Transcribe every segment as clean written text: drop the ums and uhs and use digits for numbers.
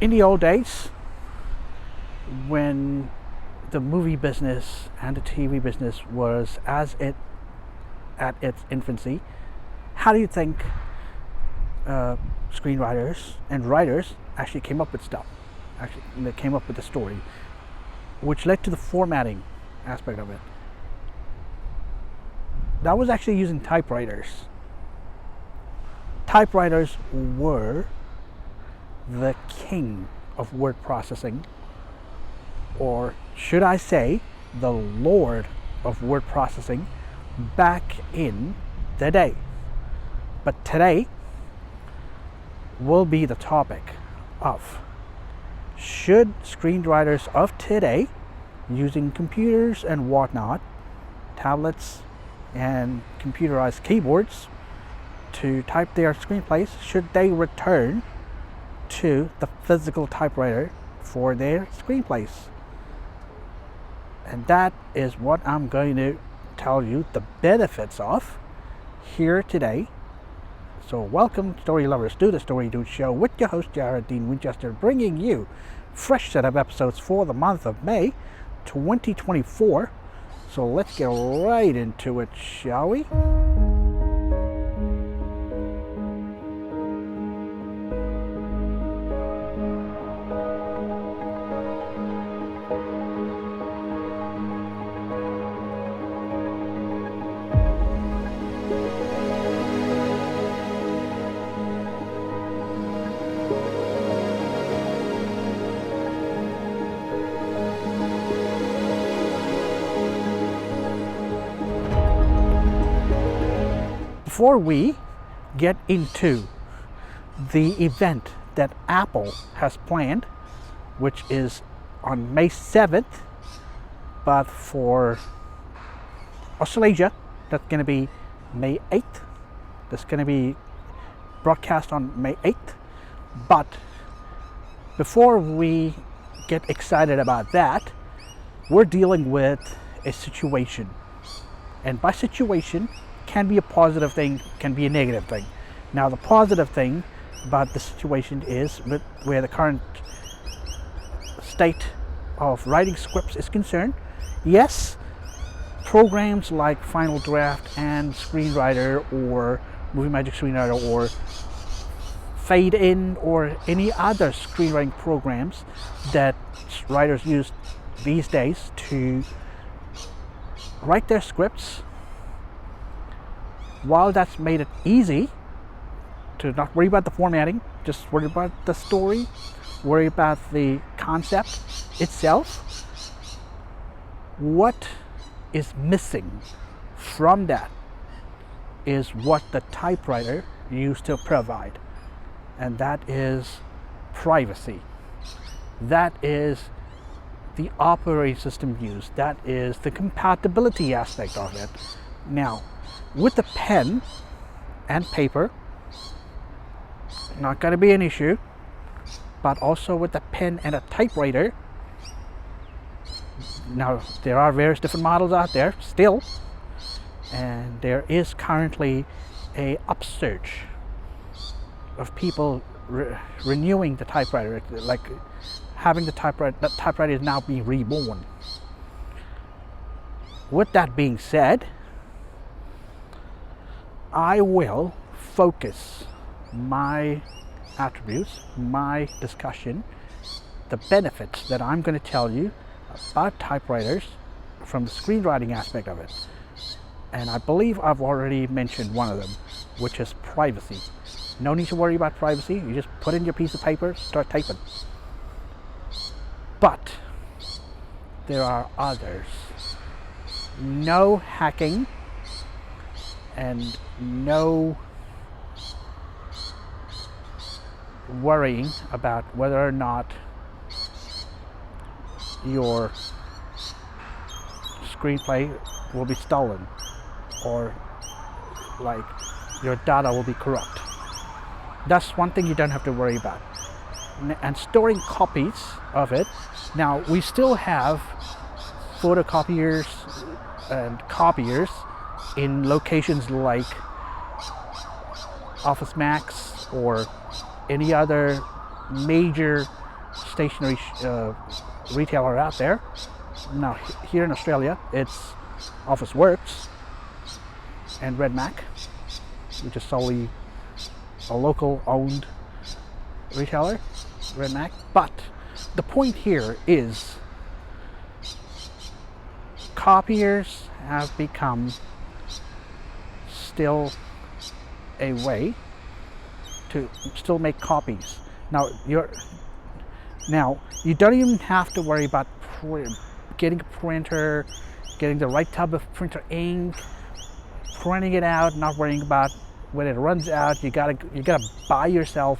In the old days, when the movie business and the TV business was at its infancy, how do you think screenwriters and writers actually came up with stuff? Actually, they came up with the story, which led to the formatting aspect of it. That was actually using typewriters. Typewriters were the king of word processing, or should I say, the lord of word processing back in the day. But today will be the topic of: should screenwriters of today, using computers and whatnot, tablets and computerized keyboards to type their screenplays, should they return to the physical typewriter for their screenplays? And that is what I'm going to tell you the benefits of here today. So welcome, story lovers, to the Story Dude Show with your host Jared Dean Winchester, bringing you fresh set of episodes for the month of May 2024. So let's get right into it, shall we? Before we get into the event that Apple has planned, which is on May 7th, but for Australasia, that's going to be May 8th. That's going to be broadcast on May 8th. But before we get excited about that, we're dealing with a situation. And by situation, can be a positive thing, can be a negative thing. Now, the positive thing about the situation is with where the current state of writing scripts is concerned. Yes, programs like Final Draft and Screenwriter or Movie Magic Screenwriter or Fade In or any other screenwriting programs that writers use these days to write their scripts, while that's made it easy to not worry about the formatting, just worry about the story, worry about the concept itself, what is missing from that is what the typewriter used to provide, and that is privacy. That is the operating system used. That is the compatibility aspect of it. Now, with the pen and paper, not going to be an issue, but also with the pen and a typewriter. Now, there are various different models out there still, and there is currently a upsurge of people renewing the typewriter, like having the typewriter. That typewriter is now being reborn. With that being said, I will focus my attributes, my discussion, the benefits that I'm going to tell you about typewriters from the screenwriting aspect of it. And I believe I've already mentioned one of them, which is privacy. No need to worry about privacy. You just put in your piece of paper, start typing. But there are others. No hacking and no worrying about whether or not your screenplay will be stolen or like your data will be corrupt. That's one thing you don't have to worry about. And storing copies of it. Now, we still have photocopiers and copiers in locations like Office Max or any other major stationery retailer out there. Now here in Australia, it's Office Works and Red Mac, which is solely a local owned retailer, Red Mac. But the point here is copiers have become still a way to still make copies. Now you don't even have to worry about getting a printer, getting the right type of printer ink, printing it out, not worrying about when it runs out. You gotta buy yourself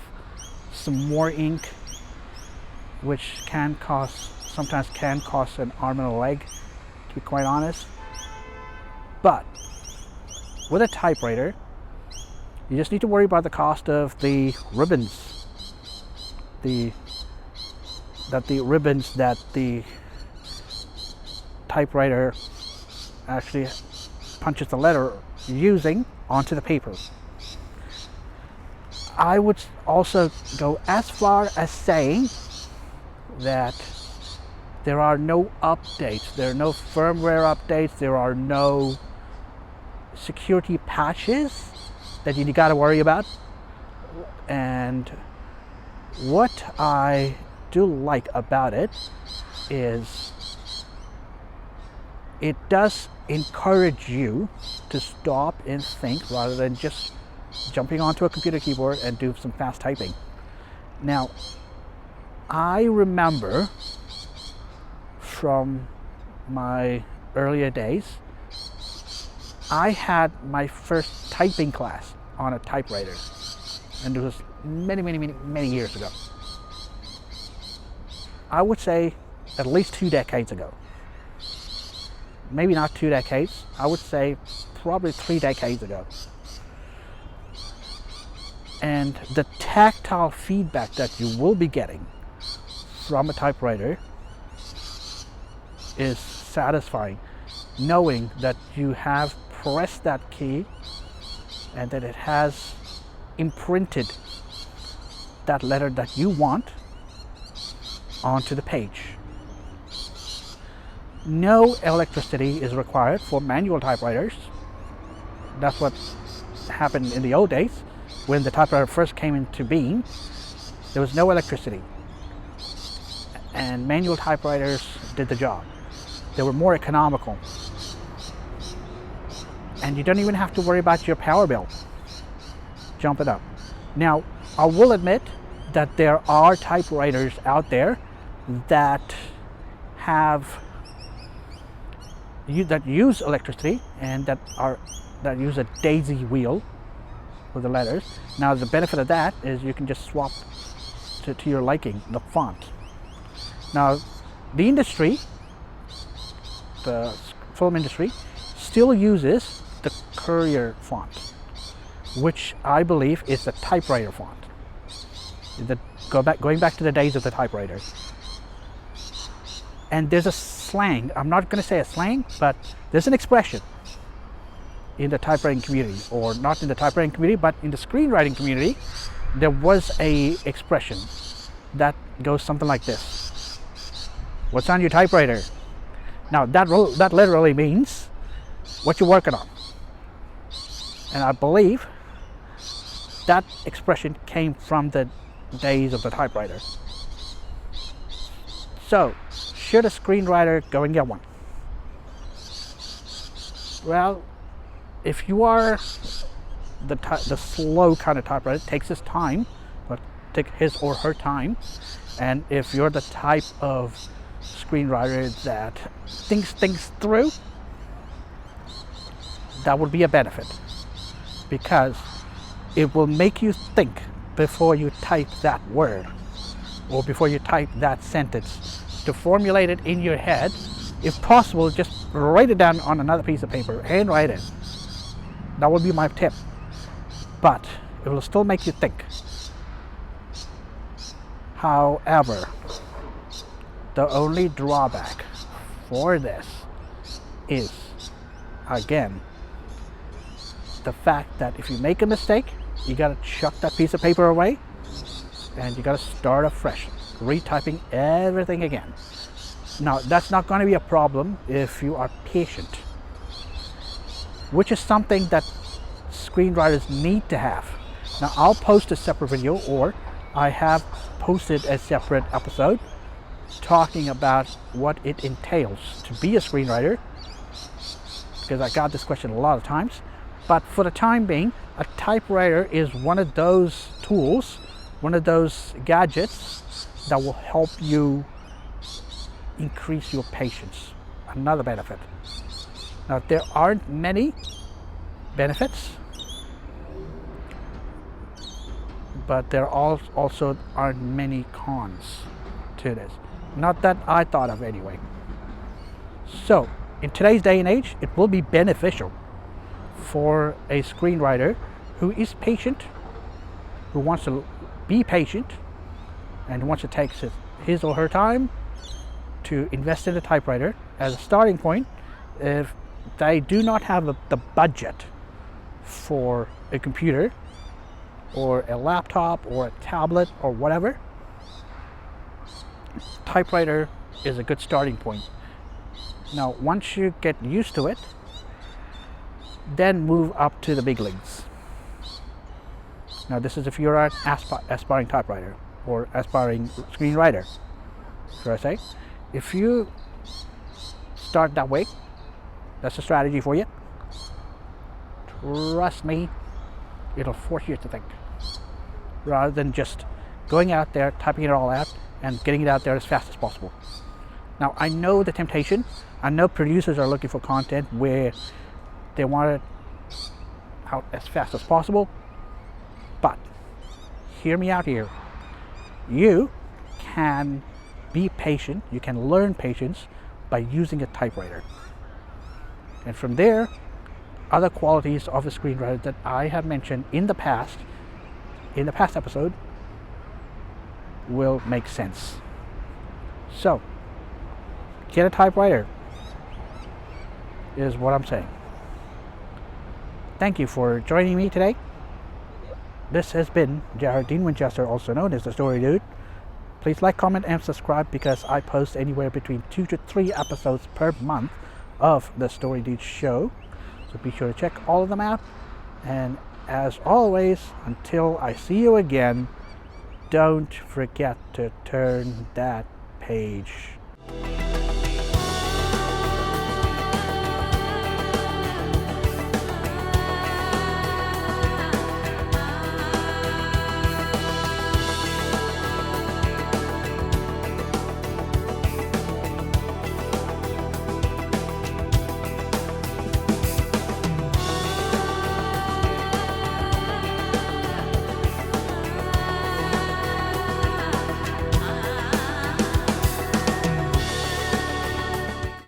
some more ink, which sometimes can cost an arm and a leg, to be quite honest. But with a typewriter, you just need to worry about the cost of the ribbons, the ribbons that the typewriter actually punches the letter using onto the paper. I would also go as far as saying that there are no updates, there are no firmware updates, there are no security patches that you got to worry about. And what I do like about it is it does encourage you to stop and think rather than just jumping onto a computer keyboard and do some fast typing. Now, I remember from my earlier days, I had my first typing class on a typewriter, and it was many years ago. I would say at least 2 decades ago. Maybe not 2 decades, I would say probably 3 decades ago. And the tactile feedback that you will be getting from a typewriter is satisfying, knowing that you have pressed that key and that it has imprinted that letter that you want onto the page. No electricity is required for manual typewriters. That's what happened in the old days. When the typewriter first came into being, there was no electricity, and manual typewriters did the job. They were more economical, and you don't even have to worry about your power bill jumping up. Now, I will admit that there are typewriters out there that use electricity and that use a daisy wheel with the letters. Now, the benefit of that is you can just swap to your liking the font. Now, the industry, the film industry, still uses the Courier font, which I believe is the typewriter font. Going back to the days of the typewriter. And there's a slang, I'm not going to say a slang, but there's an expression in the typewriting community, or not in the typewriting community, but in the screenwriting community, there was a expression that goes something like this: what's on your typewriter? Now that literally means what you're working on. And I believe that expression came from the days of the typewriter. So, should a screenwriter go and get one? Well, if you are the slow kind of typewriter, it takes his time, but take his or her time. And if you're the type of screenwriter that thinks things through, that would be a benefit, because it will make you think before you type that word or before you type that sentence, to formulate it in your head. If possible, just write it down on another piece of paper and write it. That would be my tip, but it will still make you think. However, the only drawback for this is, again, the fact that if you make a mistake, you gotta chuck that piece of paper away and you gotta start afresh, retyping everything again. Now, that's not going to be a problem if you are patient, which is something that screenwriters need to have. Now, I'll post a separate video, or I have posted a separate episode talking about what it entails to be a screenwriter, because I got this question a lot of times. But for the time being, a typewriter is one of those tools, one of those gadgets that will help you increase your patience. Another benefit. Now, there aren't many benefits, but there also aren't many cons to this. Not that I thought of anyway. So, in today's day and age, it will be beneficial for a screenwriter who is patient, who wants to be patient, and wants to take his or her time to invest in a typewriter as a starting point. If they do not have the budget for a computer or a laptop or a tablet or whatever, typewriter is a good starting point. Now, once you get used to it, then move up to the big leagues. Now, this is if you're an aspiring typewriter or aspiring screenwriter, should I say. If you start that way, that's a strategy for you. Trust me, it'll force you to think, rather than just going out there, typing it all out, and getting it out there as fast as possible. Now, I know the temptation. I know producers are looking for content where they want it out as fast as possible, but hear me out here. You can be patient, you can learn patience by using a typewriter. And from there, other qualities of a screenwriter that I have mentioned in the past episode will make sense. So, get a typewriter is what I'm saying. Thank you for joining me today. This has been Jared Dean Winchester, also known as the Story Dude. Please like, comment, and subscribe, because I post anywhere between 2 to 3 episodes per month of the Story Dude show. So be sure to check all of them out. And as always, until I see you again, don't forget to turn that page.